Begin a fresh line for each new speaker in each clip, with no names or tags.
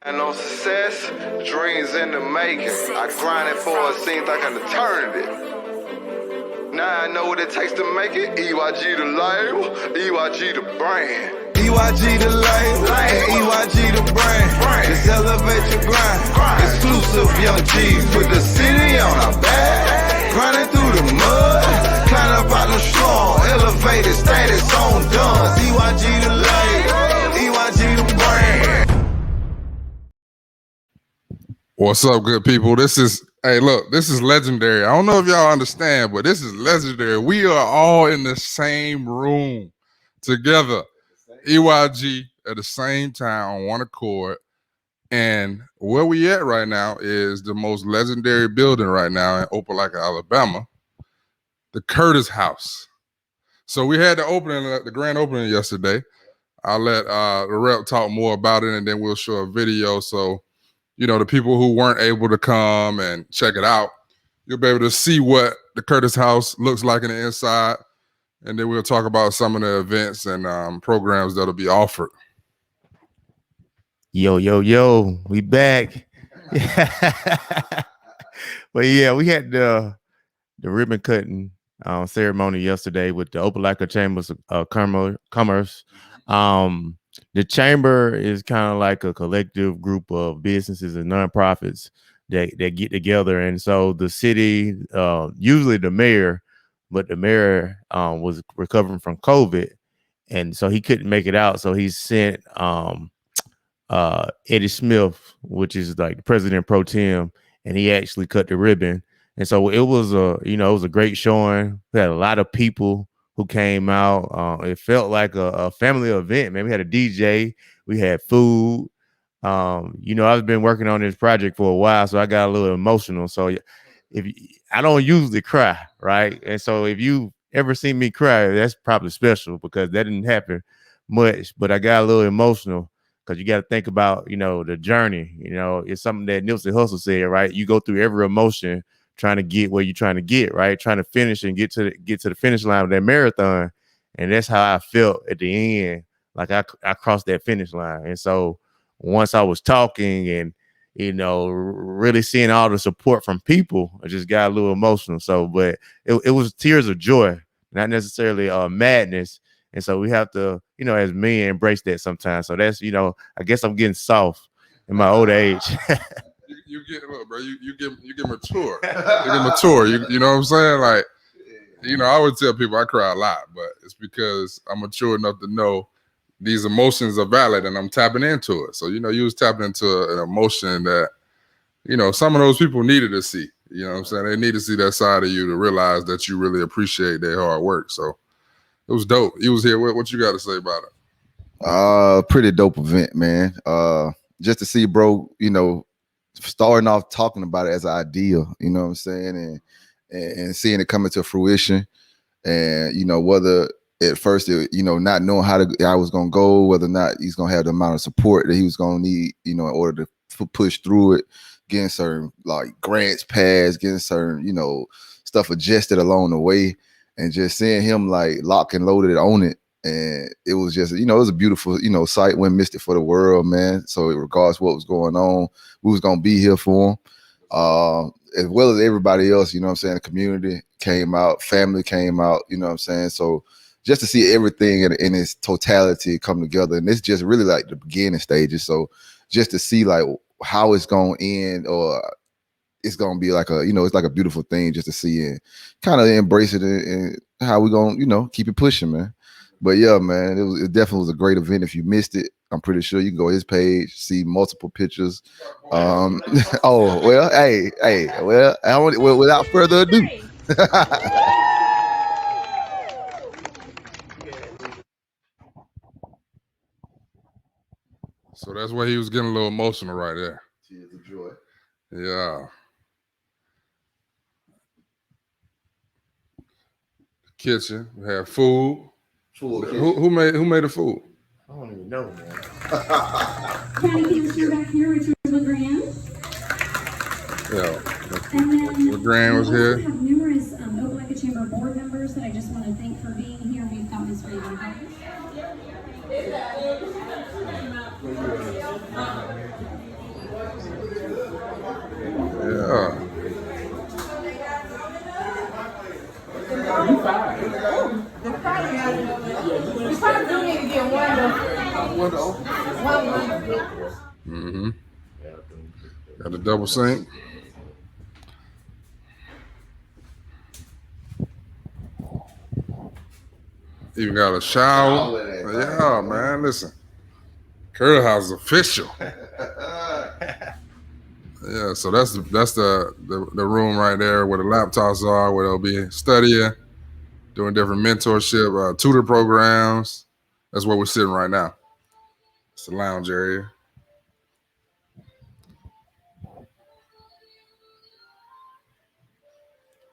And on success, dreams in the making. I grinded for it, seems like an eternity. Now I know what it takes to make it. EYG the label, EYG the brand. EYG the label, and EYG the brand. Just elevate your grind. Exclusive young G's with the city on our back. Grinding through the mud, climb up out the strong. Elevated status on done. EYG the label, EYG the brand.
What's up, good people? This is legendary. I don't know if y'all understand, but this is legendary. We are all in the same room together. EYG at the same time on one accord. And where we at right now is the most legendary building right now in Opelika, Alabama, the Curtis House. So we had the grand opening yesterday. I'll let the rep talk more about it, and then we'll show a video. So, you know, the people who weren't able to come and check it out, you'll be able to see what the Curtis House looks like in the inside. And then we'll talk about some of the events and programs that'll be offered.
Yo, we back. But yeah, we had the ribbon cutting ceremony yesterday with the Opelika Chambers of Commerce. The chamber is kind of like a collective group of businesses and nonprofits that get together. And so the city, usually the mayor, but the mayor was recovering from COVID. And so he couldn't make it out. So he sent Eddie Smith, which is like the president pro tem, and he actually cut the ribbon. And so it was a great showing. We had a lot of people who came out. It felt like a family event, man. We had a DJ, we had food. I've been working on this project for a while, so I got a little emotional. So I don't usually cry, right? And so if you ever see me cry, that's probably special because that didn't happen much, but I got a little emotional because you got to think about, the journey. It's something that Nipsey Hussle said, right? You go through every emotion trying to get where you're trying to get, right? Trying to finish and get to the finish line of that marathon. And that's how I felt at the end. Like I crossed that finish line. And so once I was talking and, really seeing all the support from people, I just got a little emotional. So, but it was tears of joy, not necessarily madness. And so we have to, as men, embrace that sometimes. So that's, I guess I'm getting soft in my old age.
You get mature. You get mature. You know what I'm saying? Like, I always tell people I cry a lot, but it's because I'm mature enough to know these emotions are valid and I'm tapping into it. So, you was tapping into an emotion that, some of those people needed to see. You know what I'm saying? They need to see that side of you to realize that you really appreciate their hard work. So it was dope. You was here. What you got to say about it?
Pretty dope event, man. Just to see bro, starting off talking about it as an idea, you know what I'm saying? And seeing it coming to fruition. And, whether at first, not knowing how I was going to go, whether or not he's going to have the amount of support that he was going to need, in order to push through it, getting certain like grants passed, getting certain, stuff adjusted along the way, and just seeing him like lock and loaded on it. And it was just, it was a beautiful, sight. When missed it for the world, man. So regardless of what was going on, we was going to be here for him. As well as everybody else, the community came out, family came out, So just to see everything in its totality come together. And it's just really like the beginning stages. So just to see like how it's going to end, or it's going to be like it's like a beautiful thing just to see and kind of embrace it and how we going to, keep it pushing, man. But yeah, man, it definitely was a great event. If you missed it, I'm pretty sure you can go to his page, see multiple pictures. Oh, well, hey, well, without further ado.
So that's why he was getting a little emotional right there.
Tears of joy.
Yeah. Kitchen. We have food. Who made the food?
I don't even know, man.
Patty Cancer back here, Richard LeGrand.
Yeah. LeGrand was here.
We have numerous Opelika Chamber board members that I just want to thank for being here. We've got Ms. Raven.
Mm-hmm. Got the double sink. Even got a shower. Yeah, man. Listen, Curtis House is official. Yeah, so that's the room right there where the laptops are, where they'll be studying, doing different mentorship, tutor programs. That's where we're sitting right now. It's the lounge area.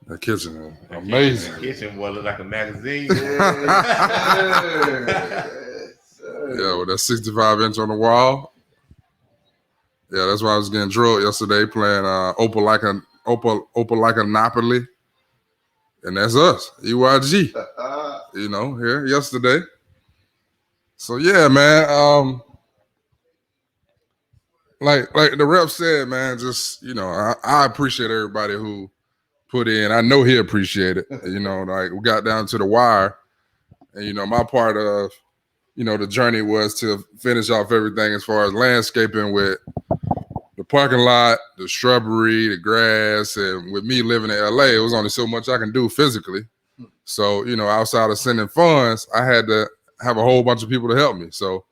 The kitchen is amazing.
The kitchen boy look like a magazine.
Yeah, with that 65-inch on the wall. Yeah, that's why I was getting drilled yesterday playing Opal like a Napoli. And that's us, EYG. Here yesterday. So yeah, man. Like the rep said, man, just I appreciate everybody who put in. I know he appreciated it. Like we got down to the wire. And my part of the journey was to finish off everything as far as landscaping with the parking lot, the shrubbery, the grass, and with me living in LA, it was only so much I can do physically. So, outside of sending funds, I had to have a whole bunch of people to help me. So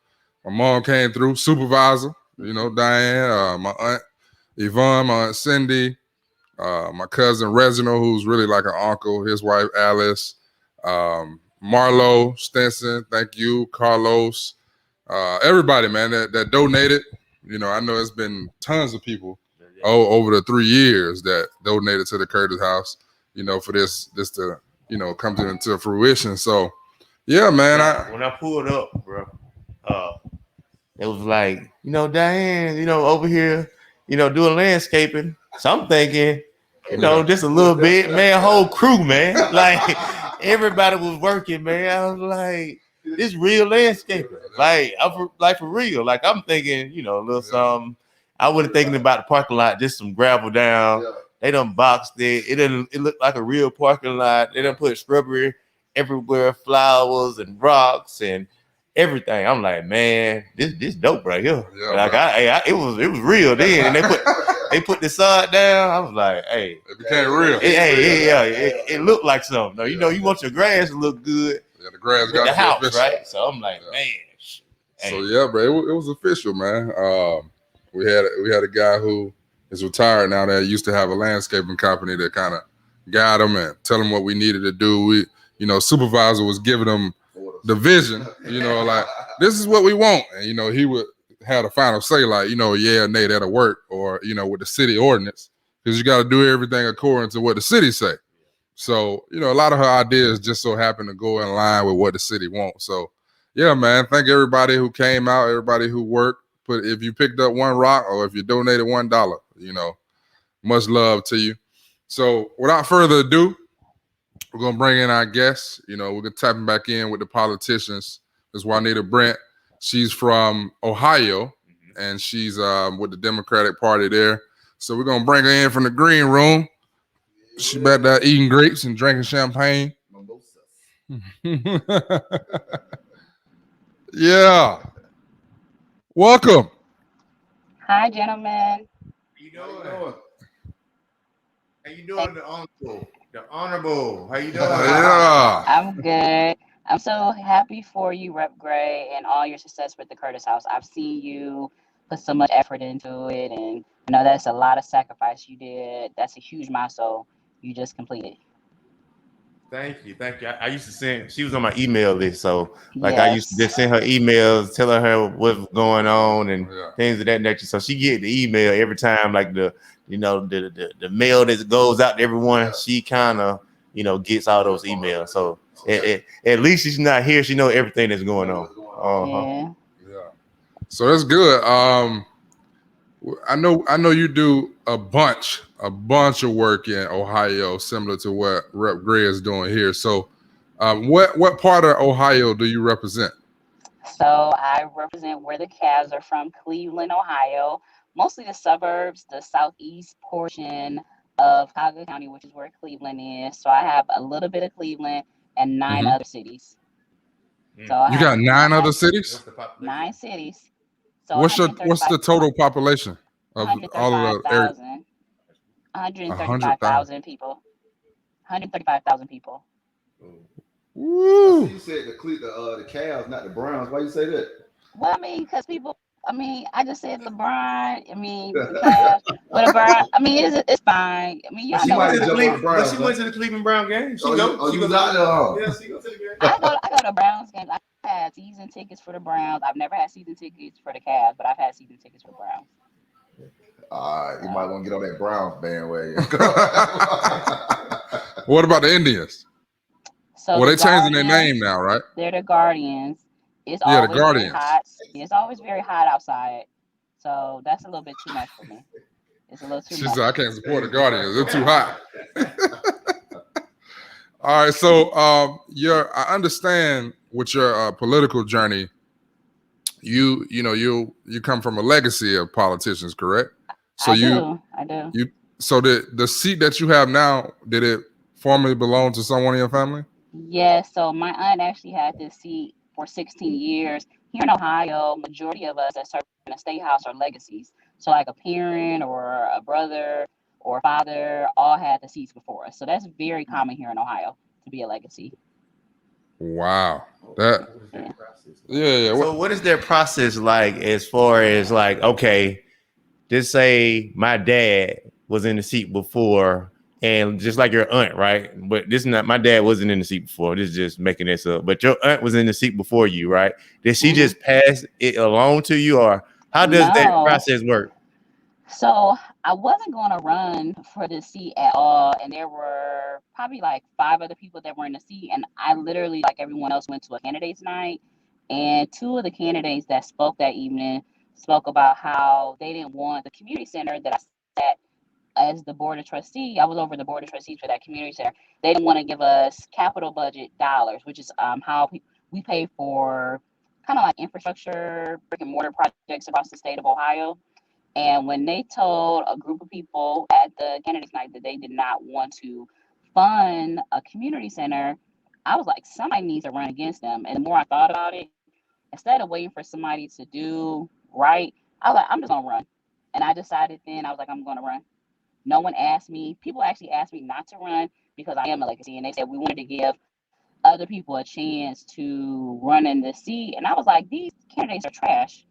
my mom came through, supervisor, Diane, my aunt Yvonne, my aunt Cindy, my cousin Reginald, who's really like an uncle, his wife Alice, Marlo Stinson, thank you, Carlos, everybody, man, that donated. I know it's been tons of people over the 3 years that donated to the Curtis House, for this to, come into fruition. So, yeah, man.
When I pulled up, bro, it was like, Diane, over here, doing landscaping. So I'm thinking, just a little bit, man, whole crew, man. Like, everybody was working, man. I was like, this real landscaping. Like, I'm for real. Like, I'm thinking, a little something. I wasn't thinking about the parking lot, just some gravel down. They done boxed it. It looked like a real parking lot. They done put shrubbery everywhere, flowers and rocks and everything. I'm like, man, this dope right here.
Yeah,
like it was real then. And they put the sod down. I was like, hey,
it became real.
It looked like something. No, you want your grass to look good.
Yeah, the grass
got
the
house,
official.
right? So I'm like, man. Hey.
So yeah, bro, it was official, man. We had a guy who is retired now that used to have a landscaping company that kind of guide him and tell him what we needed to do. Supervisor was giving him the vision, like this is what we want, and he would have a final say, like yeah, nay, that'll work, or with the city ordinance, because you got to do everything according to what the city say. So a lot of her ideas just so happen to go in line with what the city wants. So yeah, man, thank everybody who came out, everybody who worked. But if you picked up one rock or if you donated $1, much love to you. So without further ado, we're gonna bring in our guests. We're gonna tap him back in with the politicians. There's Juanita Brent. She's from Ohio, and she's with the Democratic Party there. So we're gonna bring her in from the green room. She's back there eating grapes and drinking champagne. Yeah. Welcome.
Hi, gentlemen.
How you doing, the uncle? The honorable. How you doing?
Yeah.
I'm good. I'm so happy for you, Rep Gray, and all your success with the Curtis House. I've seen you put so much effort into it, and that's a lot of sacrifice you did. That's a huge milestone you just completed.
Thank you. I used to send. She was on my email list, so
Yes.
I used to just send her emails, telling her what's going on and things of that nature. So she get the email every time, like the mail that goes out to everyone. She kind of gets all those emails. So at least she's not here. She know everything that's going on.
Yeah.
So that's good. I know you do a bunch of work in Ohio, similar to what Rep Gray is doing here. So, what part of Ohio do you represent?
So I represent where the Cavs are from, Cleveland, Ohio, mostly the suburbs, the southeast portion of Cuyahoga County, which is where Cleveland is. So I have a little bit of Cleveland and 9 other cities. So
You got 9 other cities?
9 cities. So
What's the total population of all of the area? 100,000.
135,000 people. 135,000 people.
Woo!
You said the Cavs, not the Browns. Why you say that?
Well, I mean, because people. I mean, I just said LeBron. I mean, the Cavs. But LeBron. I mean, it's fine. I mean, y'all know.
But she went to the Cleveland Brown game. She goes out there. Yeah, she goes to the game.
I go to Browns games. I've had season tickets for the Browns. I've never had season tickets for the Cavs, but I've had season tickets for the Browns.
All right, you might want to get on that Browns bandwagon.
What about the Indians?
So
well, they're changing their name now, right?
They're the Guardians. It's
the
always
Guardians.
Very hot. It's always very hot outside. So that's a little bit too much for me. It's a little too much.
She said, I can't support the Guardians. They're too hot. All right. So I understand with your political journey, you come from a legacy of politicians, correct? So
I do.
So the seat that you have now, did it formerly belong to someone in your family?
Yes. So my aunt actually had this seat for 16 years. Here in Ohio, majority of us that serve in a state house are legacies. So like a parent or a brother or father all had the seats before us. So that's very common here in Ohio to be a legacy.
Wow. Yeah.
So what is their process like as far as like, okay, just say my dad was in the seat before, and just like your aunt, right? But this is not, my dad wasn't in the seat before. This is just making this up. But your aunt was in the seat before you, right? Did she just pass it along to you, or how does that process work?
So I wasn't going to run for the seat at all. And there were probably like 5 other people that were in the seat. And I literally, like everyone else, went to a candidates night. And 2 of the candidates that spoke that evening spoke about how they didn't want the community center that I sat as the board of trustee. I was over the board of trustees for that community center. They didn't want to give us capital budget dollars, which is how we pay for kind of like infrastructure, brick and mortar projects across the state of Ohio. And when they told a group of people at the candidates night that they did not want to fund a community center, I was like, somebody needs to run against them. And the more I thought about it, instead of waiting for somebody to do right, I was like, I'm just gonna run. And I decided then, I was like, I'm gonna run. No one asked me. People actually asked me not to run because I am a legacy. And they said we wanted to give other people a chance to run in the seat. And I was like, these candidates are trash.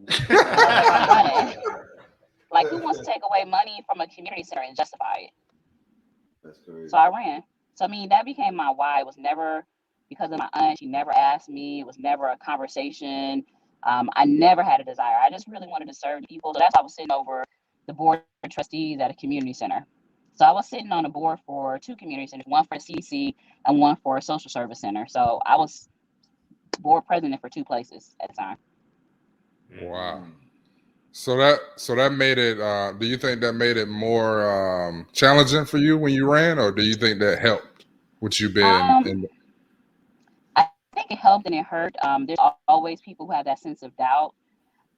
I was like, I'm running. Like, who wants to take away money from a community center and justify it?
That's crazy.
So I ran. So, I mean, that became my why. It was never because of my aunt. She never asked me. It was never a conversation. I never had a desire. I just really wanted to serve people. So that's why I was sitting over the board of trustees at a community center. So I was sitting on a board for 2 community centers, one for the CDC and one for a social service center. So I was board president for 2 places at the time.
Wow. So that made it. Do you think that made it more challenging for you when you ran, or do you think that helped with you being?
I think it helped and it hurt. There's always people who have that sense of doubt.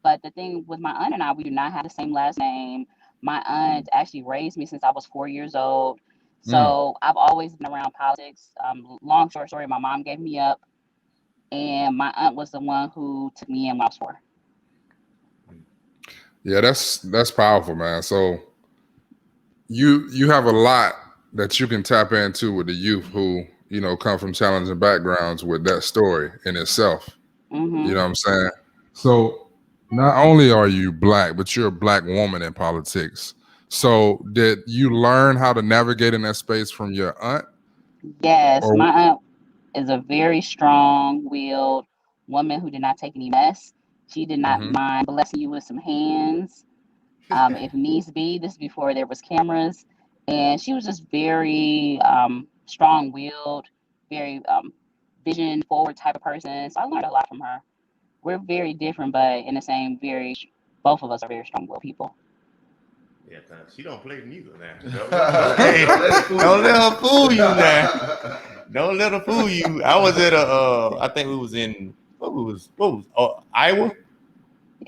But the thing with my aunt and I, we do not have the same last name. My aunt actually raised me since I was 4 years old. So I've always been around politics. Long short story, my mom gave me up, and my aunt was the one who took me in when I was 4.
Yeah, that's powerful, man. So you have a lot that you can tap into with the youth who, come from challenging backgrounds with that story in itself.
Mm-hmm.
You know what I'm saying? So not only are you Black, but you're a Black woman in politics. So did you learn how to navigate in that space from your aunt?
Yes, my aunt is a very strong-willed woman who did not take any mess. She did not mind blessing you with some hands. If needs be, this is before there was cameras. And she was just very strong-willed, very vision-forward type of person. So I learned a lot from her. We're very different, but in the same both of us are very strong-willed people.
Yeah, she don't play neither now. Hey, don't let her fool you now. Don't let her fool you. I was at I think we was in, what was Iowa?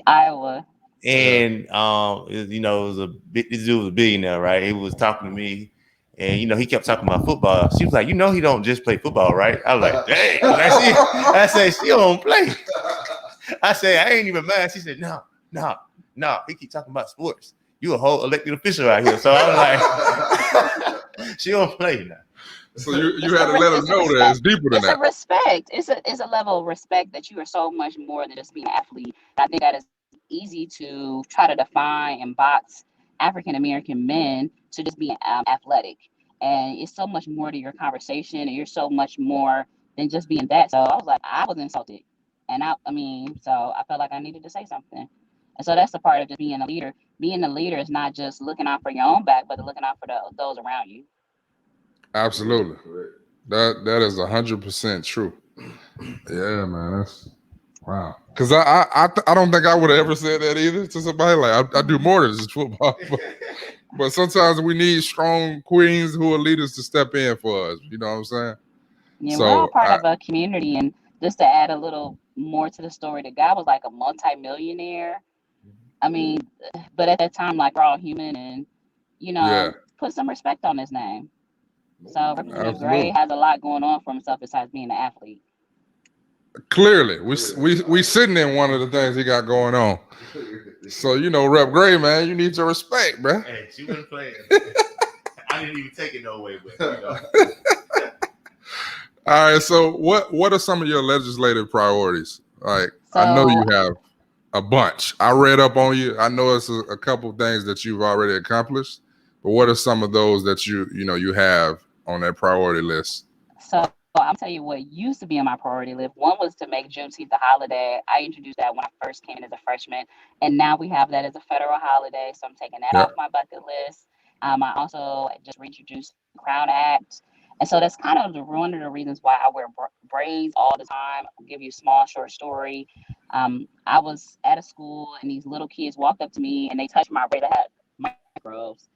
Iowa.
And it was this dude was a billionaire, right? He was talking to me, And he kept talking about football. She was like, he don't just play football, right? I was like, dang. I said, she don't play. I said, I ain't even mad. She said, no. He keep talking about sports. You a whole elected official out here. So I was like, she don't play now.
So you had to let her know that it's deeper than that.
It's a respect. It's a level of respect that you are so much more than just being an athlete. I think that is easy to try to define and box African American men to just being athletic. And it's so much more to your conversation, and you're so much more than just being that. So I was like, I was insulted, and so I felt like I needed to say something. And so that's the part of just being a leader. Being a leader is not just looking out for your own back, but looking out for those around you.
Absolutely. That is 100% true. Yeah, man. That's wow. Because I don't think I would have ever said that either to somebody. Like I do more than just football, but sometimes we need strong queens who are leaders to step in for us. You know what I'm saying?
Yeah,
So
we're all part of a community, and just to add a little more to the story, the guy was like a multi-millionaire. I mean, but at that time, like, we're all human, and
yeah,
put some respect on his name. So Representative Gray
absolutely.
has a lot going on for himself besides being an athlete.
Clearly, we sitting in one of the things he got going on. So Rep Gray, man, you need your respect, man.
Hey, she wasn't playing. I didn't even take it no way, but
All right, so what are some of your legislative priorities? Like,
So
I know you have a bunch. I read up on you. I know it's a couple of things that you've already accomplished, but what are some of those that you have on that priority list?
So I'll tell you what used to be on my priority list. One was to make Juneteenth a holiday. I introduced that when I first came in as a freshman, and now we have that as a federal holiday. So I'm taking that
Yeah.
off my bucket list. I also just reintroduced the Crown Act. And so that's kind of one of the reasons why I wear braids all the time. I'll give you a small short story. I was at a school, and these little kids walked up to me and they touched my braid. I had microbes.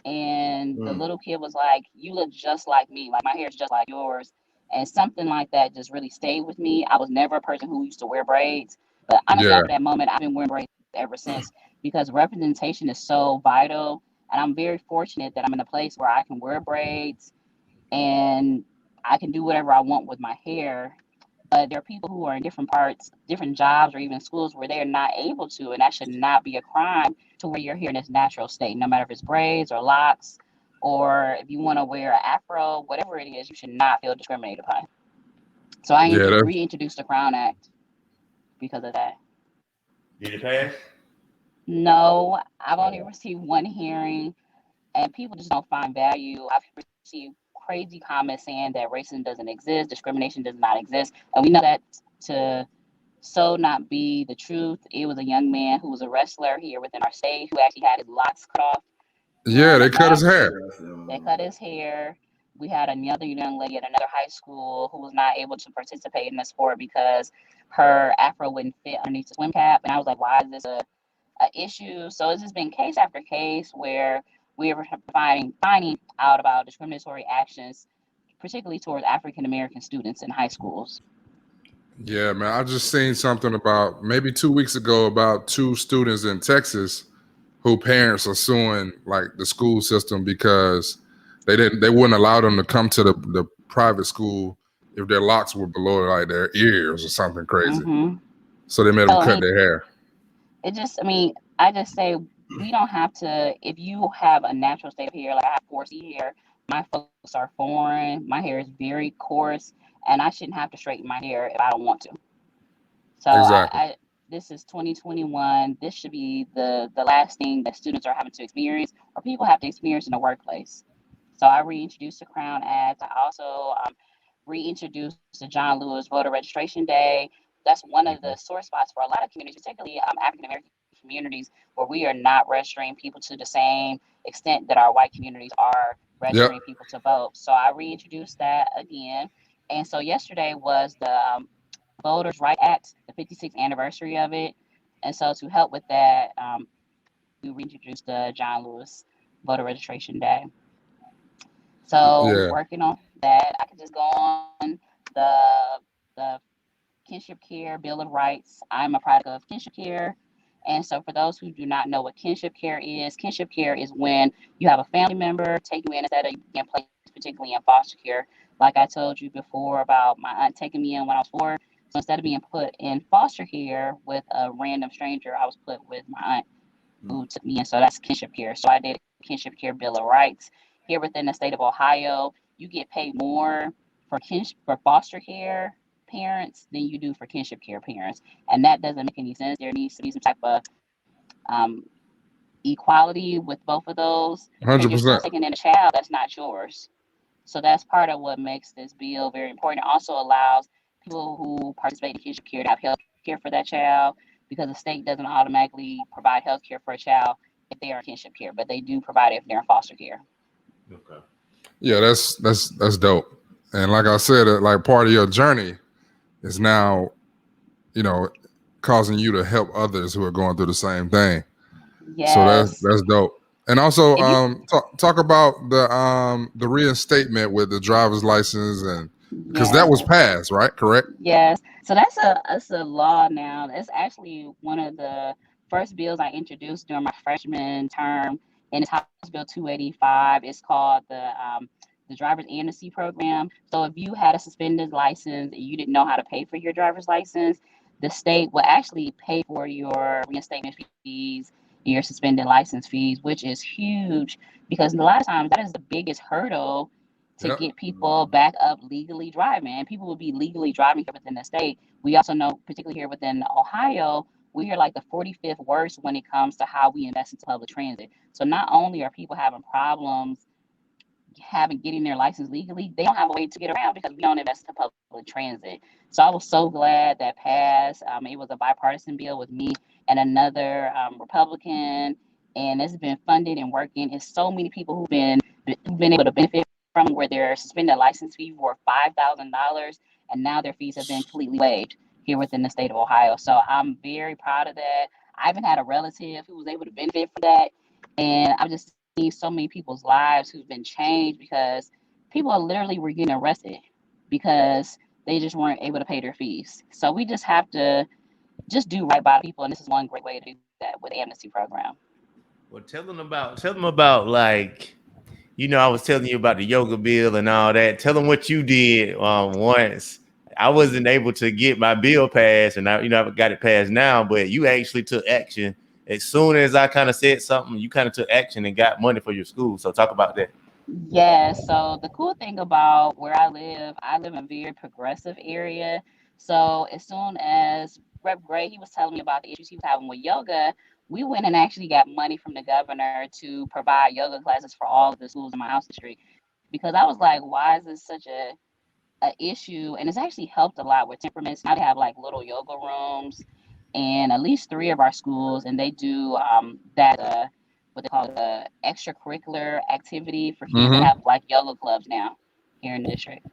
And the little kid was like, "You look just like me. Like, my hair is just like yours." And something like that just really stayed with me. I was never a person who used to wear braids, but honestly,
Yeah.
after that moment, I've been wearing braids ever since, because representation is so vital. And I'm very fortunate that I'm in a place where I can wear braids and I can do whatever I want with my hair. But there are people who are in different parts, different jobs, or even schools where they're not able to, and that should not be a crime to wear your hair in its natural state, no matter if it's braids or locks, or if you want to wear an afro, whatever it is, you should not feel discriminated upon. So I
Yeah,
reintroduced the Crown Act because of that.
did it pass?
No, I've only received one hearing, and people just don't find value. I've received crazy comments saying that racism doesn't exist, discrimination does not exist, and we know that to so not be the truth. It was a young man who was a wrestler here within our state who actually had his locks cut off.
yeah, they cut his
last
hair.
year. They cut his hair. We had another young lady at another high school who was not able to participate in the sport because her afro wouldn't fit underneath the swim cap. And I was like, why is this a issue? So it's just been case after case where we are finding out about discriminatory actions, particularly towards African American students in high schools.
Yeah, man. I just seen something about maybe 2 weeks ago about 2 students in Texas who parents are suing like the school system because they wouldn't allow them to come to the private school if their locks were below like their ears or something crazy.
Mm-hmm.
So they made them cut their hair.
I just say we don't have to, if you have a natural state of hair, like I have 4C hair, my folks are foreign, my hair is very coarse, and I shouldn't have to straighten my hair if I don't want to. So
Exactly.
this is 2021. This should be the last thing that students are having to experience or people have to experience in the workplace. So I reintroduced the Crown Act. I also reintroduced the John Lewis Voter Registration Day. That's one of the sore spots for a lot of communities, particularly African American communities, where we are not registering people to the same extent that our white communities are registering people to vote. So I reintroduced that again. And so yesterday was the Voters' Right Act, the 56th anniversary of it. And so to help with that, we reintroduced the John Lewis Voter Registration Day. So working on that, I could just go on the kinship care Bill of Rights. I'm a product of kinship care, And so for those who do not know what kinship care is when you have a family member taking you in instead of being placed particularly in foster care. Like I told you before about my aunt taking me in when I was 4. So instead of being put in foster care with a random stranger, I was put with my aunt who took me in. So that's kinship care. So I did a kinship care bill of rights. Here within the state of Ohio, you get paid more for foster care parents than you do for kinship care parents. And that doesn't make any sense. There needs to be some type of um, equality with both of those, because you're still
100%.
taking in a child that's not yours. So that's part of what makes this bill very important. It also allows people who participate in kinship care to have health care for that child, because the state doesn't automatically provide health care for a child if they are in kinship care, but they do provide it if they're in foster care.
Okay.
Yeah, that's dope. And like I said, like part of your journey is now, causing you to help others who are going through the same thing.
Yes.
So that's dope. And also,
If you-
talk about the reinstatement with the driver's license, and because that was
Yes.
passed, right? Correct?
Yes. So that's a law now. That's actually one of the first bills I introduced during my freshman term, and it's House Bill 285. It's called the driver's amnesty program. So if you had a suspended license and you didn't know how to pay for your driver's license, the state will actually pay for your reinstatement fees, your suspended license fees, which is huge, because a lot of times that is the biggest hurdle to
Yep.
get people back up legally driving. And people will be legally driving here within the state. We also know, particularly here within Ohio, we are like the 45th worst when it comes to how we invest into public transit. So not only are people having problems getting their license legally, they don't have a way to get around because we don't invest in public transit. So I was so glad that passed. It was a bipartisan bill with me and another Republican, and it's been funded and working. It's so many people who've been able to benefit from, where their suspended license fee were $5,000, and now their fees have been completely waived here within the state of Ohio. So I'm very proud of that. I even had a relative who was able to benefit from that, and I've just seen so many people's lives who've been changed, because people literally were getting arrested because they just weren't able to pay their fees. So we just have to just do right by people, and this is one great way to do that with the amnesty program.
Well, tell them about like, I was telling you about the yoga bill and all that. Tell them what you did once. I wasn't able to get my bill passed, and I got it passed now, but you actually took action. As soon as I kind of said something, you kind of took action and got money for your school. So talk about that.
Yes. So the cool thing about where I live in a very progressive area. So as soon as Rep. Gray, he was telling me about the issues he was having with yoga, we went and actually got money from the governor to provide yoga classes for all of the schools in my house district. Because I was like, why is this such a issue? And it's actually helped a lot with temperaments. Now they have like little yoga rooms in at least 3 of our schools, and they do that what they call the extracurricular activity for kids. They have like yoga clubs now here in the district.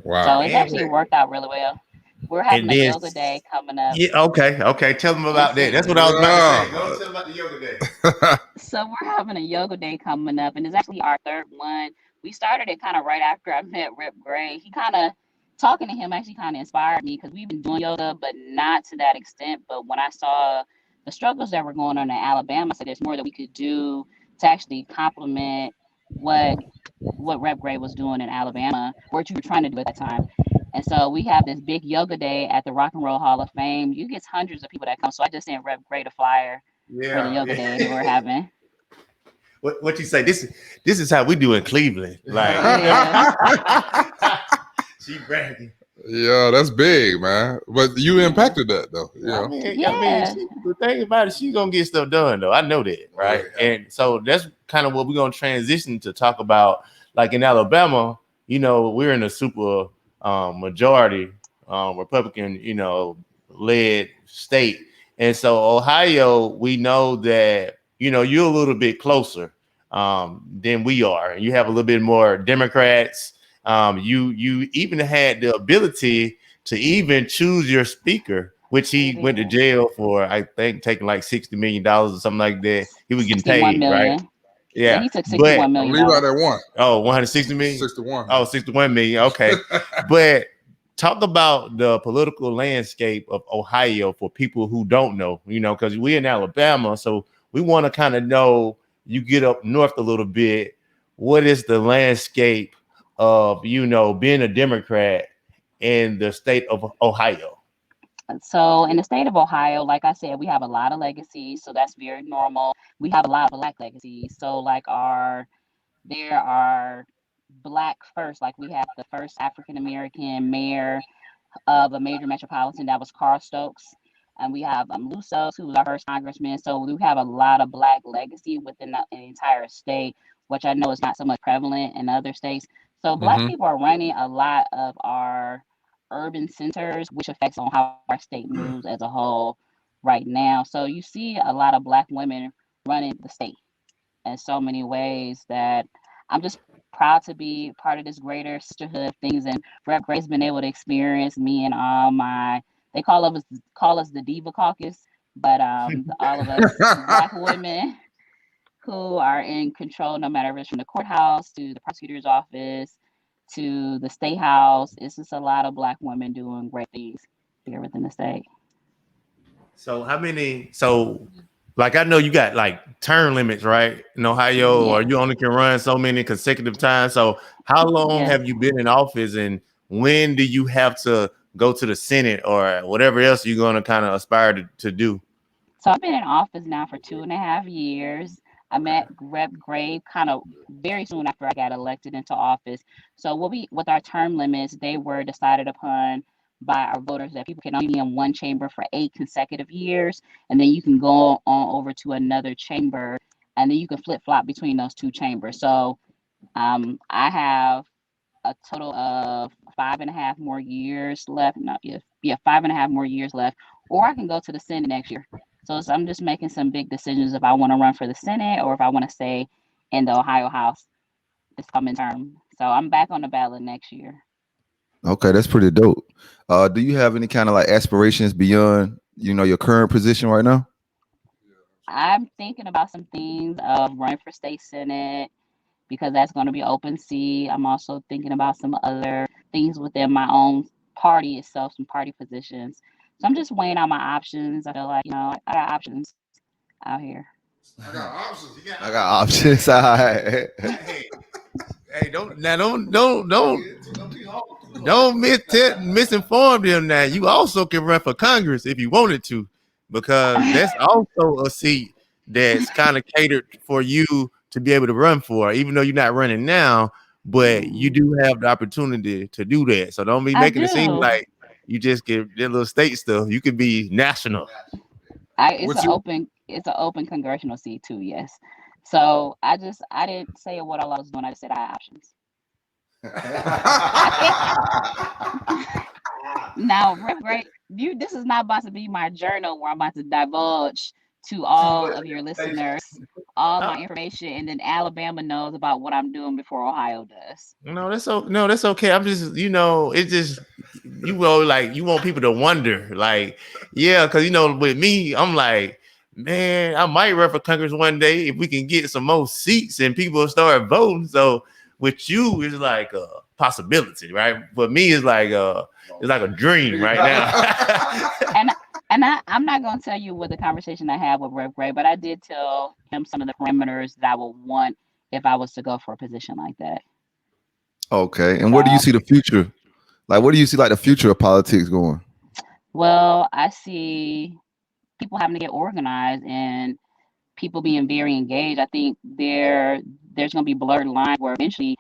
Wow.
So it's actually worked out really well. We're having a
then-
yoga day coming up.
Yeah, okay. Tell them about that. That's what I was about to say. Go tell them about the yoga day.
So we're having a yoga day coming up, and it's actually our 3rd one. We started it kind of right after I met Rep. Gray. He kind of, talking to him actually kind of inspired me, because we've been doing yoga, but not to that extent. But when I saw the struggles that were going on in Alabama, I said there's more that we could do to actually complement what Rep. Gray was doing in Alabama, what you were trying to do at that time. And so we have this big yoga day at the Rock and Roll Hall of Fame. You get hundreds of people that come. So I just sent Rep. Gray the flyer for the yoga day that we're having.
What you say? This is how we do in Cleveland. Like, she bragging.
Yeah, that's big, man. But you impacted that though.
I mean, the thing about it, she's gonna get stuff done though. I know that, right? Oh, yeah. And so that's kind of what we're gonna transition to talk about. Like in Alabama, we're in a super majority Republican, led state. And so Ohio, we know that, you're a little bit closer than we are. And you have a little bit more Democrats. You even had the ability to even choose your speaker, which he went to jail for, I think, taking like $60 million or something like that. He was getting paid, right?
Yeah, he took $61 million.
Leave out that one.
Oh, 160 million?
61.
Oh, 61 million. Okay. But talk about the political landscape of Ohio for people who don't know, because we're in Alabama, so we want to kind of know, you get up north a little bit, what is the landscape of, being a Democrat in the state of Ohio?
So in the state of Ohio, like I said, we have a lot of legacies, so that's very normal. We have a lot of Black legacies. So there are Black first, like we have the first African American mayor of a major metropolitan, that was Carl Stokes. And we have Lusos, who was our first congressman. So we have a lot of Black legacy within the entire state, which I know is not so much prevalent in other states. So Black people are running a lot of our urban centers, which affects on how our state moves as a whole right now. So you see a lot of Black women running the state in so many ways that I'm just proud to be part of this greater sisterhood of things. And Rep. Gray's been able to experience me and all my, they call us the Diva Caucus, but all of us Black women who are in control, no matter if it's from the courthouse to the prosecutor's office to the state house. It's just a lot of Black women doing great things here within the state.
So like, I know you got like term limits, right? In Ohio,
Yeah.
or you only can run so many consecutive times. So how long
Yeah.
have you been in office, and when do you have to go to the Senate or whatever else you're going to kind of aspire to do?
So I've been in office now for 2.5 years. I met Rep. Gray kind of very soon after I got elected into office. So with our term limits, they were decided upon by our voters that people can only be in one chamber for 8 consecutive years, and then you can go on over to another chamber, and then you can flip-flop between those 2 chambers. So I have a total of 5.5 more years left. No, yeah, 5.5 more years left, or I can go to the Senate next year. So I'm just making some big decisions if I want to run for the Senate or if I want to stay in the Ohio House this coming term. So I'm back on the ballot next year.
Okay, that's pretty dope. Do you have any kind of like aspirations beyond, your current position right now?
I'm thinking about some things of running for state Senate because that's going to be open seat. I'm also thinking about some other things within my own party itself, some party positions. So I'm just weighing out my options. I feel like, I got options out here.
I got options.
I got options. All right.
Hey, don't misinform them. Now, you also can run for Congress if you wanted to, because that's also a seat that's kind of catered for you to be able to run for, even though you're not running now, but you do have the opportunity to do that. So don't be making it seem like you just get that little state stuff. You could be national.
It's an open congressional seat too. Yes. So I didn't say what all I was doing. I just said I had options. Now, Rep. Gray, this is not about to be my journal where I'm about to divulge to all of your listeners all my information, and then Alabama knows about what I'm doing before Ohio does.
No, that's okay. I'm just, it's just, you want people to wonder, like, yeah, because with me, I'm like, man, I might run for Congress one day if we can get some more seats and people start voting. So with you, it's like a possibility, right? But me, it's like a dream right now.
And I'm not going to tell you what the conversation I had with Rep. Gray, but I did tell him some of the parameters that I would want if I was to go for a position like that.
Okay. And where do you see the future? Like, where do you see like the future of politics going?
Well, I see people having to get organized and people being very engaged. I think there's going to be blurred lines where eventually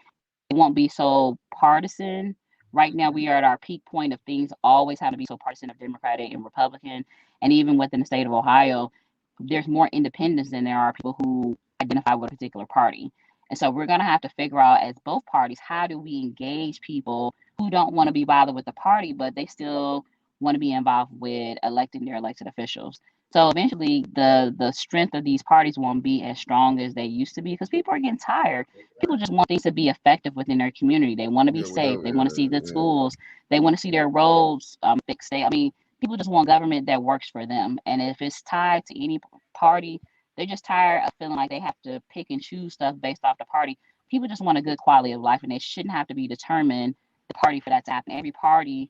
it won't be so partisan. Right now, we are at our peak point of things always have to be so partisan of Democratic and Republican. And even within the state of Ohio, there's more independents than there are people who identify with a particular party. And so we're going to have to figure out as both parties, how do we engage people who don't want to be bothered with the party, but they still want to be involved with electing their elected officials. So eventually the strength of these parties won't be as strong as they used to be because people are getting tired. People just want things to be effective within their community. They want to be safe. They want to see good schools. They want to see their roads fixed. People just want government that works for them. And if it's tied to any party, they're just tired of feeling like they have to pick and choose stuff based off the party. People just want a good quality of life, and they shouldn't have to be determined the party for that to happen. Every party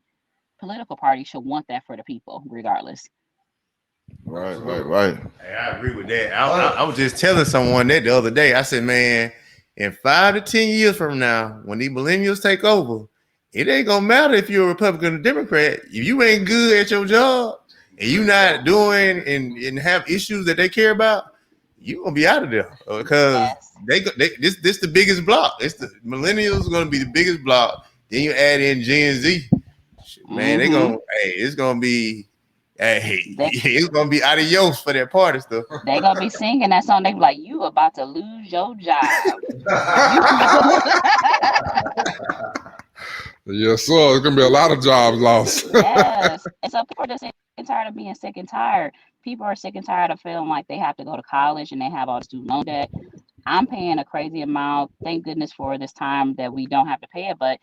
political party should want that for the people, regardless.
Right.
Hey, I agree with that. I was just telling someone that the other day. I said, man, in 5 to 10 years from now, when these millennials take over, it ain't gonna matter if you're a Republican or Democrat. If you ain't good at your job and you not doing and have issues that they care about, you gonna be out of there because this the biggest block. It's the millennials gonna be the biggest block. Then you add in Gen Z, man. They gonna it's gonna be. Hey, it's gonna be adios for that party stuff.
They gonna be singing that song. They be like, "You about to lose your job."
Yes, sir. There's gonna be a lot of jobs lost.
Yes, and so people are just sick and tired of being sick and tired. People are sick and tired of feeling like they have to go to college and they have all the student loan debt. I'm paying a crazy amount. Thank goodness for this time that we don't have to pay it. But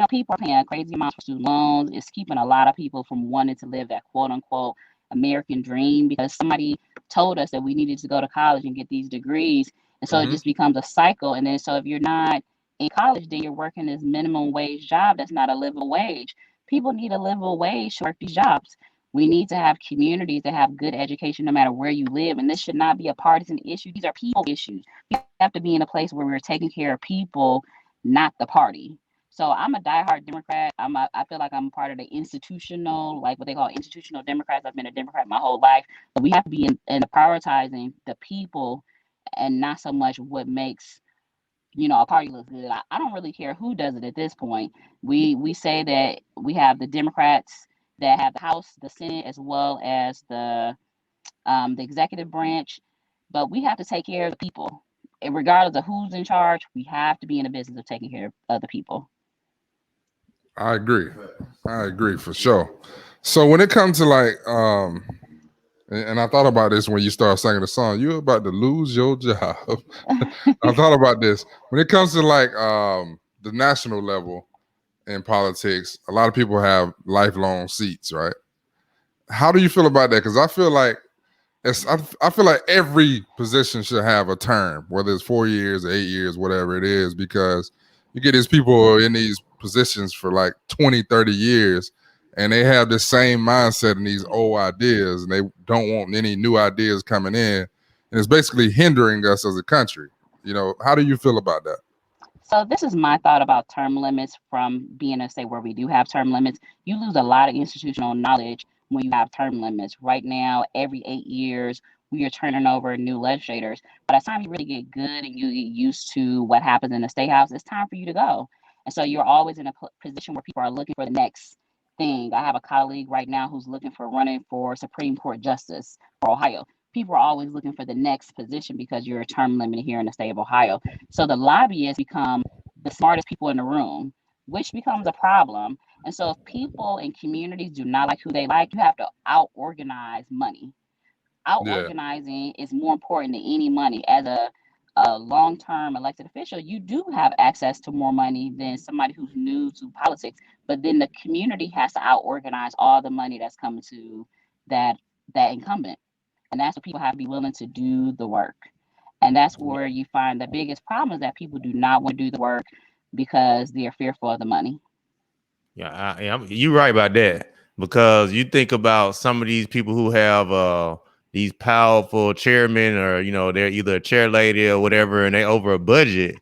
people are paying crazy amounts for student loans. It's keeping a lot of people from wanting to live that quote unquote American dream because somebody told us that we needed to go to college and get these degrees. And so it just becomes a cycle. And then so if you're not in college, then you're working this minimum wage job that's not a livable wage. People need a livable wage to work these jobs. We need to have communities that have good education no matter where you live. And this should not be a partisan issue. These are people issues. We have to be in a place where we're taking care of people, not the party. So I'm a diehard Democrat. I feel like I'm part of the institutional, like what they call institutional Democrats. I've been a Democrat my whole life. But we have to be in prioritizing the people and not so much what makes a party look good. I don't really care who does it at this point. We say that we have the Democrats that have the House, the Senate, as well as the executive branch, but we have to take care of the people. And regardless of who's in charge, we have to be in the business of taking care of the people.
I agree for sure. So when it comes to like, and I thought about this when you start singing the song, you're about to lose your job. I thought about this when it comes to like the national level in politics. A lot of people have lifelong seats, right? How do you feel about that? Because I feel like I feel like every position should have a term, whether it's 4 years, 8 years, whatever it is, because you get these people in these positions for like 20, 30 years, and they have the same mindset and these old ideas, and they don't want any new ideas coming in. And it's basically hindering us as a country. How do you feel about that?
So this is my thought about term limits from being in a state where we do have term limits. You lose a lot of institutional knowledge when you have term limits. Right now, every 8 years, we are turning over new legislators. By the time you really get good and you get used to what happens in the state house, it's time for you to go. And so you're always in a position where people are looking for the next thing. I have a colleague right now who's looking for running for Supreme Court Justice for Ohio. People are always looking for the next position because you're a term limit here in the state of Ohio. So the lobbyists become the smartest people in the room, which becomes a problem. And so if people and communities do not like who they like, you have to out-organize money. Out-organizing is more important than any money. As a long-term elected official, you do have access to more money than somebody who's new to politics. But then the community has to out-organize all the money that's coming to that incumbent. And that's what people have to be willing to do the work. And that's where you find the biggest problem is that people do not want to do the work because they're fearful of the money.
Yeah, you're right about that, because you think about some of these people who have these powerful chairmen, or they're either a chair lady or whatever, and they over a budget.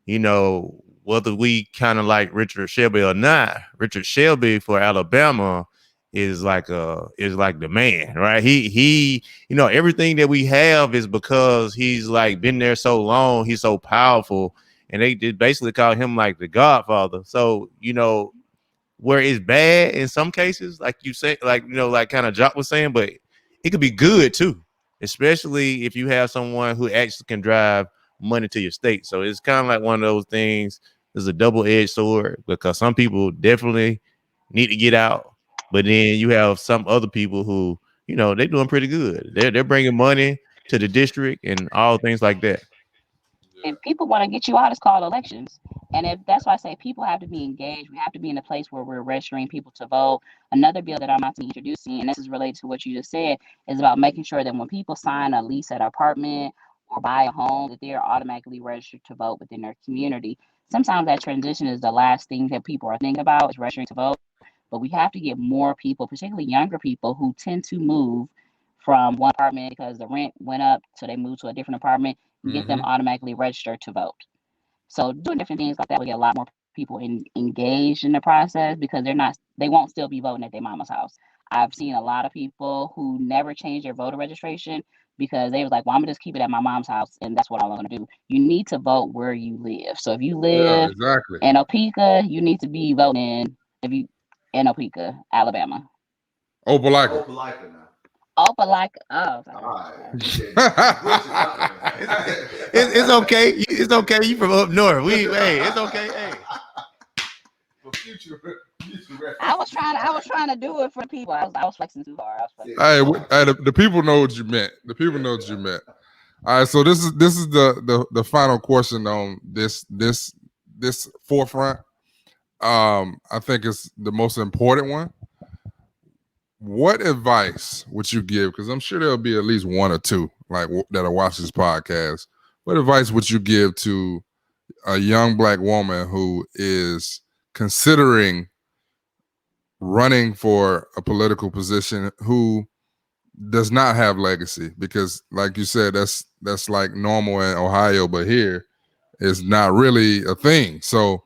Whether we kind of like Richard Shelby or not, Richard Shelby for Alabama is like the man, right? He everything that we have is because he's like been there so long, he's so powerful, and they did basically call him like the Godfather. So where it's bad in some cases, like you say, like like kind of Jock was saying, but it could be good too, especially if you have someone who actually can drive money to your state. So it's kind of like one of those things. There's a double-edged sword, because some people definitely need to get out, but then you have some other people who they're doing pretty good. They're bringing money to the district and all things like that.
If people want to get you out, it's called elections. And if that's why I say people have to be engaged, we have to be in a place where we're registering people to vote. Another bill that I'm about to introducing, and this is related to what you just said, is about making sure that when people sign a lease at an apartment or buy a home, that they're automatically registered to vote within their community. Sometimes that transition is the last thing that people are thinking about, is registering to vote. but we have to get more people, particularly younger people, who tend to move from one apartment because the rent went up, so they moved to a different apartment, and get them automatically registered to vote. So doing different things like that will get a lot more people engaged in the process, because they won't still be voting at their mama's house. I've seen a lot of people who never changed their voter registration because they was like, well, I'm gonna just keep it at my mom's house, and that's what I'm gonna do. You need to vote where you live. So if you live in Opeka, you need to be voting in Opeka, Alabama.
Opelika.
Opelika. Oh,
It's okay. It's okay. You from up north. It's okay. Hey.
I was trying to do it for the people. I was flexing too hard.
The people know what you meant. The people know what you meant. All right, so this is the final question on this forefront. I think it's the most important one. What advice would you give? Because I'm sure there'll be at least one or two that'll watch this podcast. What advice would you give to a young Black woman who is considering running for a political position, who does not have legacy? Because like you said, that's like normal in Ohio, but here it's not really a thing. So,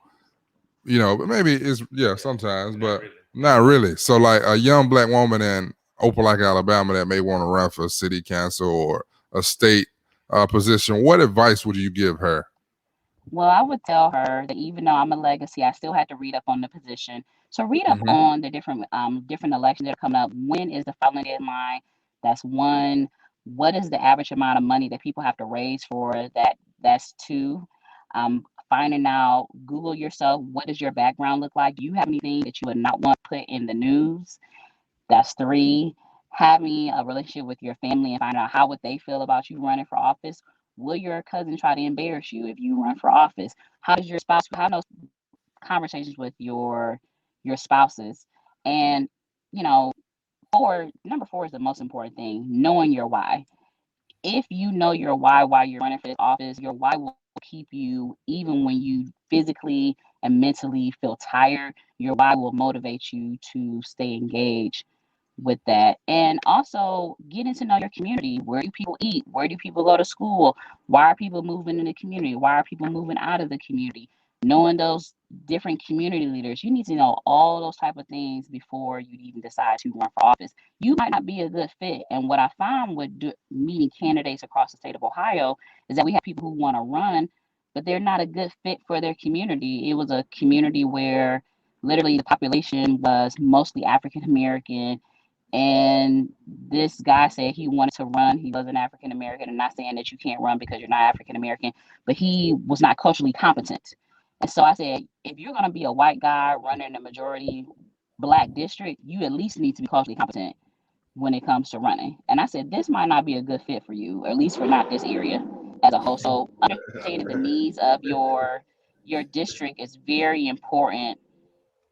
but maybe it's, sometimes, but not really. So like a young Black woman in Opelika, Alabama, that may want to run for city council or a state position, what advice would you give her?
Well, I would tell her that even though I'm a legacy, I still have to read up on the position. So read up on the different elections that are coming up. When is the filing deadline? That's one. What is the average amount of money that people have to raise for that? That's two. Finding out, Google yourself, what does your background look like? Do you have anything that you would not want put in the news? That's three. Having a relationship with your family and find out how would they feel about you running for office. Will your cousin try to embarrass you if you run for office? How does your spouse have those conversations with your spouses? And number four is the most important thing, knowing your why. If you know your why you're running for this office, your why will keep you even when you physically and mentally feel tired. Your why will motivate you to stay engaged with that. And also getting to know your community. Where do people eat? Where do people go to school? Why are people moving in the community? Why are people moving out of the community? Knowing those different community leaders, you need to know all those type of things before you even decide to run for office. You might not be a good fit. And what I found with meeting candidates across the state of Ohio is that we have people who want to run, but they're not a good fit for their community. It was a community where literally the population was mostly African American. And this guy said he wanted to run. He was an African American. I'm not saying that you can't run because you're not African American, but he was not culturally competent. And so I said, if you're going to be a white guy running a majority Black district, you at least need to be culturally competent when it comes to running. And I said, this might not be a good fit for you, or at least for not this area as a whole. So understanding the needs of your district is very important,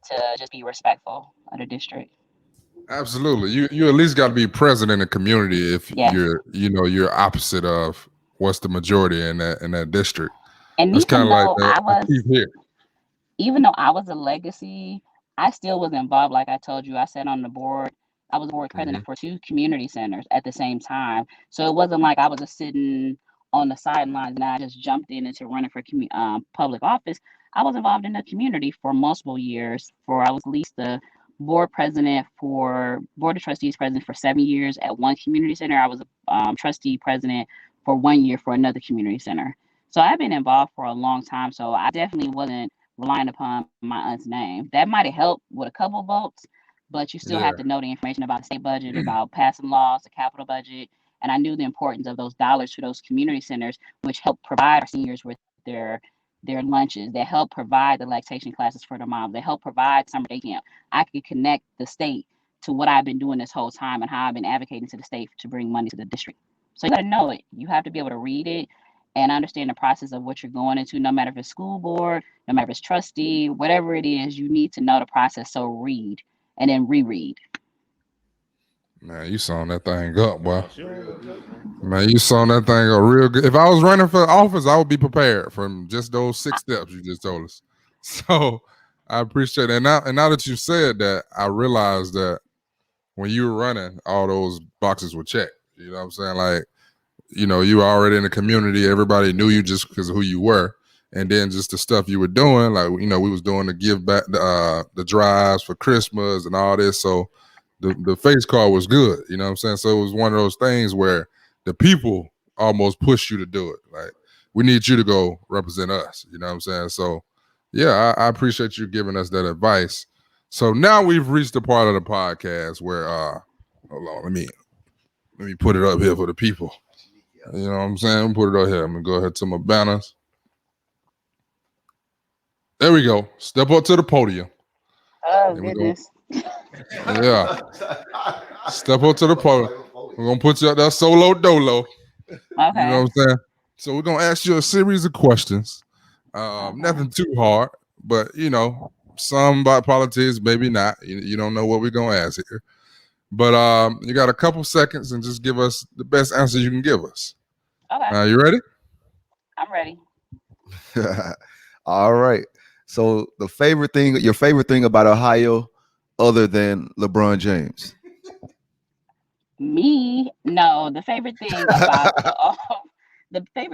to just be respectful of the district.
Absolutely. You at least got to be present in the community if you're opposite of what's the majority in that district.
And
that's kind of like
even though I was a legacy, I still was involved. Like I told you, I sat on the board. I was board president for 2 community centers at the same time. So it wasn't like I was just sitting on the sidelines and I just jumped into running for public office. I was involved in the community for multiple years. I was at least the board of trustees president for 7 years at one community center. I was a trustee president for 1 year for another community center. So I've been involved for a long time. So I definitely wasn't relying upon my aunt's name. That might have helped with a couple votes, but you still have to know the information about the state budget, about passing laws, the capital budget. And I knew the importance of those dollars to those community centers, which help provide our seniors with their lunches, that help provide the lactation classes for their mom, that help provide summer day camp. I could connect the state to what I've been doing this whole time and how I've been advocating to the state to bring money to the district. So you got to know it. You have to be able to read it and understand the process of what you're going into, no matter if it's school board, no matter if it's trustee, whatever it is, you need to know the process. So read and then reread.
Man, you sawing that thing up, boy. Man, you sawing that thing up real good. If I was running for office, I would be prepared from just those 6 steps you just told us. So, I appreciate it. And now that you said that, I realized that when you were running, all those boxes were checked. You know what I'm saying? Like, you know, you were already in the community. Everybody knew you just because of who you were. And then just the stuff you were doing, like, you know, we was doing the give back, the drives for Christmas and all this. So the face card was good. You know what I'm saying? So it was one of those things where the people almost pushed you to do it. Like, we need you to go represent us. You know what I'm saying? So, yeah, I appreciate you giving us that advice. So now we've reached the part of the podcast where, hold on, let me put it up here for the people. You know what I'm saying? Put it up here. I'm gonna go ahead to my banners. There we go. Step up to the podium.
Oh, goodness.
Yeah. Step up to the podium. We're gonna put you up there solo dolo.
Okay.
You know what I'm saying? So we're gonna ask you a series of questions. Nothing too hard, but you know, some about politics, maybe not. You don't know what we're gonna ask here. But you got a couple seconds and just give us the best answer you can give us.
Okay.
You ready?
I'm ready.
All right. So your favorite thing about Ohio, other than LeBron James?
Me? No, the favorite thing about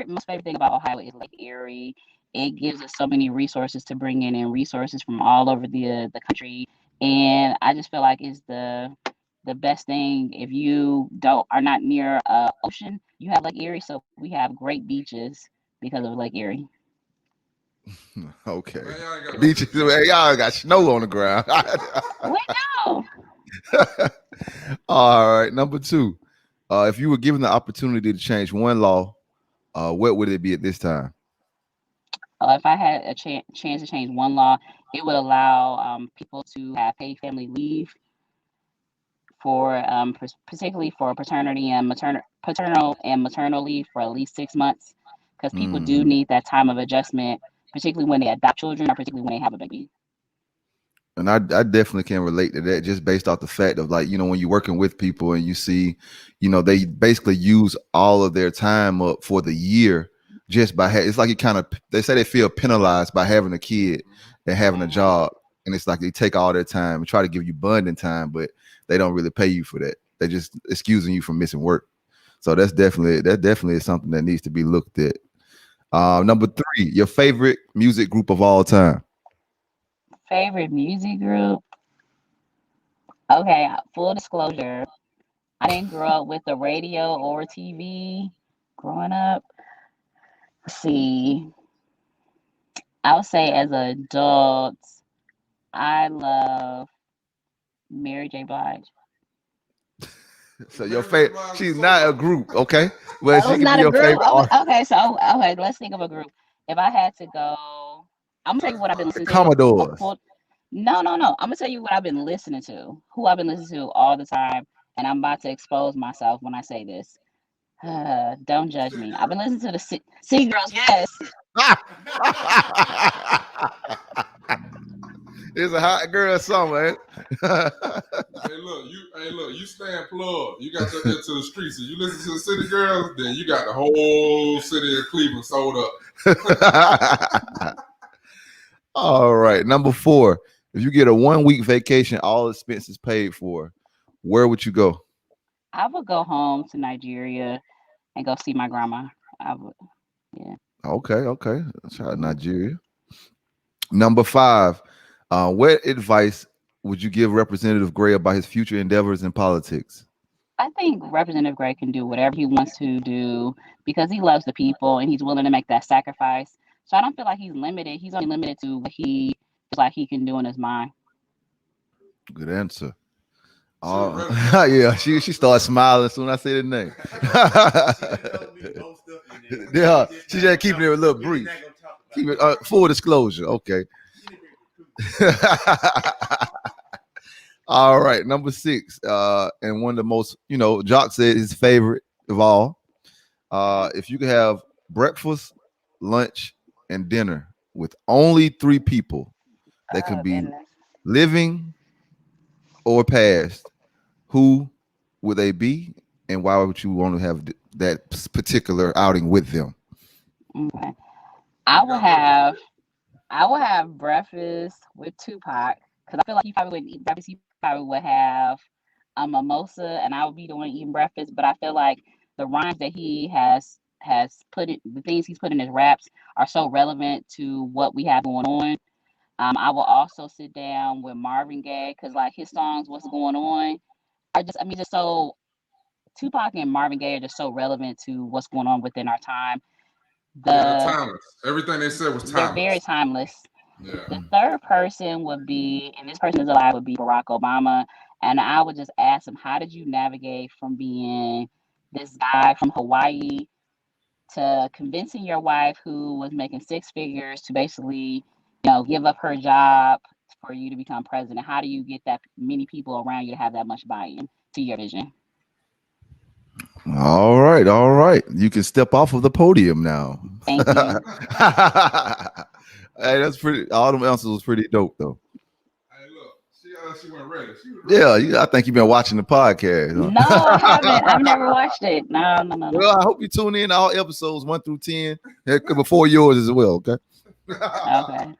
most favorite thing about Ohio is Lake Erie. It gives us so many resources to bring in and resources from all over the country. And I just feel like it's the best thing. If you are not near ocean, you have Lake Erie. So we have great beaches because of Lake Erie.
Okay. Beaches, man, y'all got snow on the ground.
We know.
All right. Number 2. If you were given the opportunity to change one law, what would it be at this time?
If I had a chance to change one law, it would allow people to have paid family leave for particularly for paternity and paternal and maternal leave for at least 6 months, because people do need that time of adjustment, particularly when they adopt children or particularly when they have a baby.
And I definitely can relate to that, just based off the fact of, like, you know, when you're working with people and you see, you know, they basically use all of their time up for the year just by it's like they say they feel penalized by having a kid and having a job, and it's like they take all their time and try to give you abundant time, but they don't really pay you for that. They're just excusing you from missing work. So that definitely is something that needs to be looked at. Number 3, your favorite music group of all time.
Favorite music group? Okay, full disclosure, I didn't grow up with the radio or TV growing up. Let's see. I would say as an adult, I love Mary J. Blige.
So your favorite, she's not a group, okay? Well, she
It's
can
not
be
a
your
group.
favorite artist.
Okay, let's think of a group. If I had to go, I'm gonna tell you what I've been listening to.
Commodores.
No. I'm gonna tell you what I've been listening to, who I've been listening to all the time, and I'm about to expose myself when I say this. Don't judge me. I've been listening to the City Girls. Yes.
It's a hot girl summer.
Hey, look, you stand plugged. You got your ear to the streets. If you listen to the City Girls, then you got the whole city of Cleveland sold up.
All right. Number 4, if you get a 1-week vacation, all expenses paid for, where would you go?
I would go home to Nigeria and go see my grandma. I would, yeah.
Okay. Shout out Nigeria. Number 5, what advice would you give Representative Gray about his future endeavors in politics?
I think Representative Gray can do whatever he wants to do because he loves the people and he's willing to make that sacrifice. So I don't feel like he's limited. He's only limited to what he feels like he can do in his mind.
Good answer. Yeah, she started smiling as soon as I said the name. Yeah, she just keeping it a little brief. Keep it full disclosure. Okay. All right, number 6, and one of the most, Jock said his favorite of all. If you could have breakfast, lunch, and dinner with only 3 people that can be living or past, who would they be, and why would you want to have that particular outing with them?
Okay. I will have I would have breakfast with Tupac because I feel like he probably wouldn't eat breakfast. He probably would have a mimosa, and I would be the one eating breakfast. But I feel like the rhymes that he has put it, the things he's put in his raps are so relevant to what we have going on. I will also sit down with Marvin Gaye because like his songs, "What's Going On," are just, I mean, just so Tupac and Marvin Gaye are just so relevant to what's going on within our time.
Yeah, they're
The
timeless. Everything they said was
They're very
timeless.
timeless.
Yeah.
The third person would be, and this person is alive, would be Barack Obama. And I would just ask him, how did you navigate from being this guy from Hawaii to convincing your wife who was making six figures to basically, give up her job for you to become president? How do you get that many people around you to have that much buy-in to your vision?
All right. You can step off of the podium now.
Thank you.
Hey, that's pretty. All them answers was pretty dope, though.
Hey, look, she went ready.
Yeah, I think you've been watching the podcast. Huh?
No, I haven't. I've never watched it. No.
Well, I hope you tune in to all episodes 1 through 10 before yours as well. Okay.
Okay.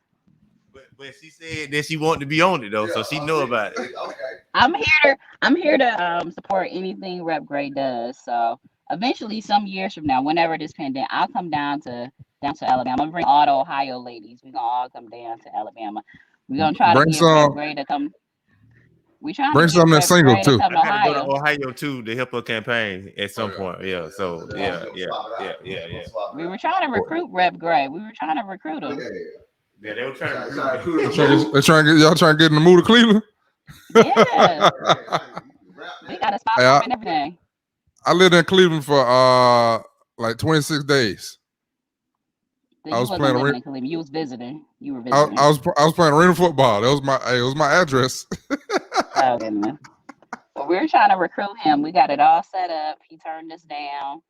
But she said that she wanted to be on it though, so she knew about it.
Okay.
I'm here to support anything Rep Gray does. So eventually, some years from now, whenever this pandemic, I'll come down to Alabama. I'm gonna bring all the Ohio ladies. We're gonna all come down to Alabama. We're gonna try to get Rep Gray to come. We're trying to get Rep Gray to come to
I gotta go to
Ohio.
Ohio too to help her campaign at some point. Yeah. So yeah.
We were trying to recruit Rep Gray. We were trying to recruit him.
Yeah, they were trying to
They're trying to get y'all trying to get in the mood of Cleveland.
Yeah. We got a spot for him and everything.
I lived in Cleveland for like 26 days.
So I was playing arena. You was visiting. You were visiting.
I was playing arena football. It was my address.
Oh goodness. Well, we were trying to recruit him. We got it all set up. He turned us down.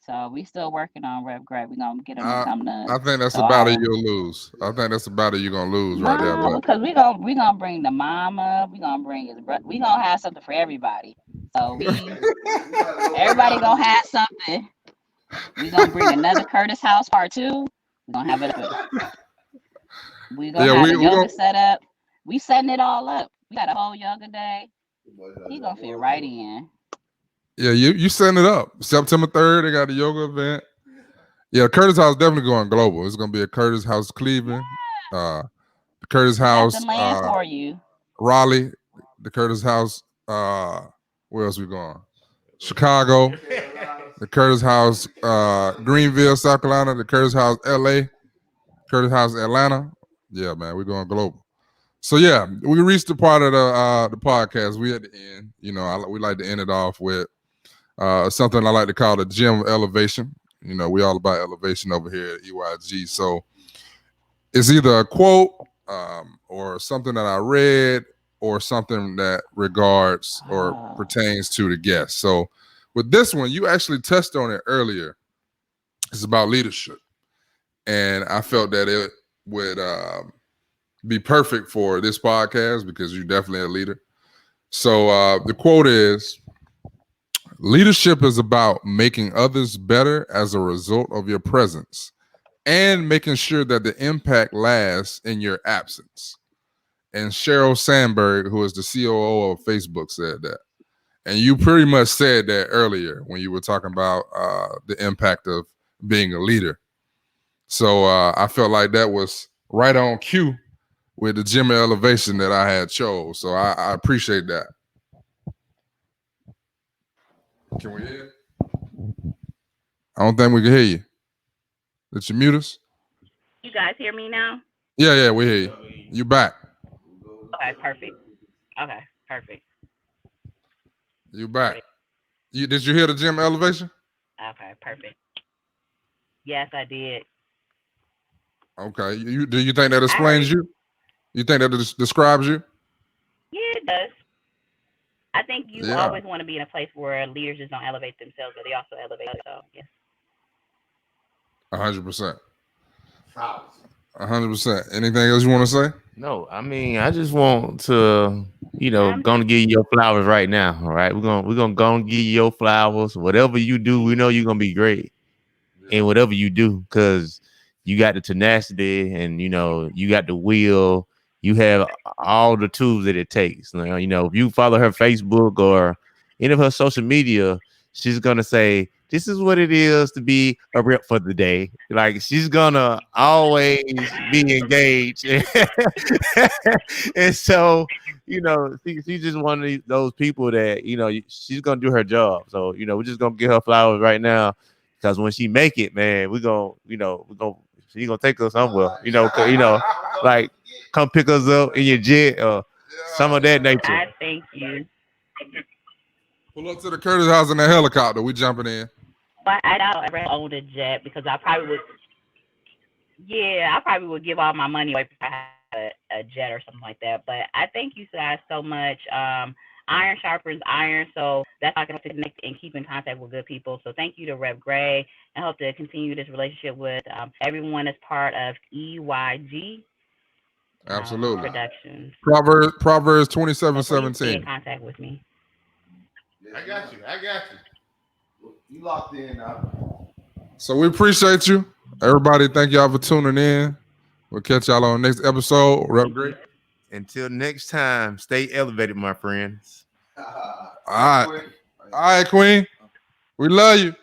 So we still working on Rep Gray. We're gonna get him to come to.
I think that's a battle you'll lose. I think that's a battle you're gonna lose right there. But
because we gonna bring the mama. We gonna bring his brother. We gonna have something for everybody. So everybody gonna have something. We gonna bring another Curtis House Part 2. We're gonna have it. We gonna have a yoga set up. We setting it all up. We got a whole yoga day. He gonna fit right in.
Yeah, you setting it up. September 3rd, they got a yoga event. Yeah, Curtis House definitely going global. It's gonna be a Curtis House Cleveland, the Curtis House
the land for you.
Raleigh, the Curtis House. Where else we going? Chicago, the Curtis House Greenville, South Carolina, the Curtis House LA, Curtis House Atlanta. Yeah, man, we're going global. So yeah, we reached the part of the podcast. We at the end. We like to end it off with something I like to call the gym of elevation. We all about elevation over here at EYG. So it's either a quote or something that I read or something that regards or pertains to the guest. So with this one, you actually touched on it earlier. It's about leadership. And I felt that it would be perfect for this podcast because you're definitely a leader. So the quote is, leadership is about making others better as a result of your presence and making sure that the impact lasts in your absence. And Sheryl Sandberg, who is the COO of Facebook, said that. And you pretty much said that earlier when you were talking about the impact of being a leader. So I felt like that was right on cue with the gym of elevation that I had chose. So I appreciate that. Can we hear? I don't think we can hear you. Did you mute us?
You guys hear me now?
Yeah, we hear you. You back.
Okay, perfect.
You back. Did you hear the gym elevation?
Okay, perfect. Yes, I did.
Okay. Do you think that explains you? You think that describes you?
Yeah, it does. I think you always want to be in a place where leaders just don't elevate themselves, but they also elevate others. So, yeah.
100%. 100%. Anything else you want to say?
No, I mean, I just want to, gonna give you your flowers right now. All right, we're gonna go and give you your flowers. Whatever you do, we know you're gonna be great in whatever you do, because you got the tenacity, and you know, you got the will. You have all the tools that it takes. You know, if you follow her Facebook or any of her social media, she's gonna say, "This is what it is to be a rep for the day." Like, she's gonna always be engaged, and so, you know, she's just one of those people that, you know, she's gonna do her job. So, you know, we're just gonna give her flowers right now, because when she make it, man, she's gonna take us somewhere. You know, like, come pick us up in your jet or some of that nature.
I thank you.
Pull up to the Curtis house in the helicopter. We jumping in.
But I don't ever own a jet because I probably would. Yeah, I probably would give all my money away if I had a jet or something like that. But I thank you guys so much. Iron sharpens iron, so that's how I can connect and keep in contact with good people. So thank you to Rep Gray, and hope to continue this relationship with everyone as part of EYG.
Absolutely.
Productions.
Proverbs
So please stay in
27:17.
contact with me.
I got you. You locked in now.
So we appreciate you. Everybody, thank y'all for tuning in. We'll catch y'all on the next episode. Rep Great.
Until next time, stay elevated, my friends.
All right, Queen. We love you.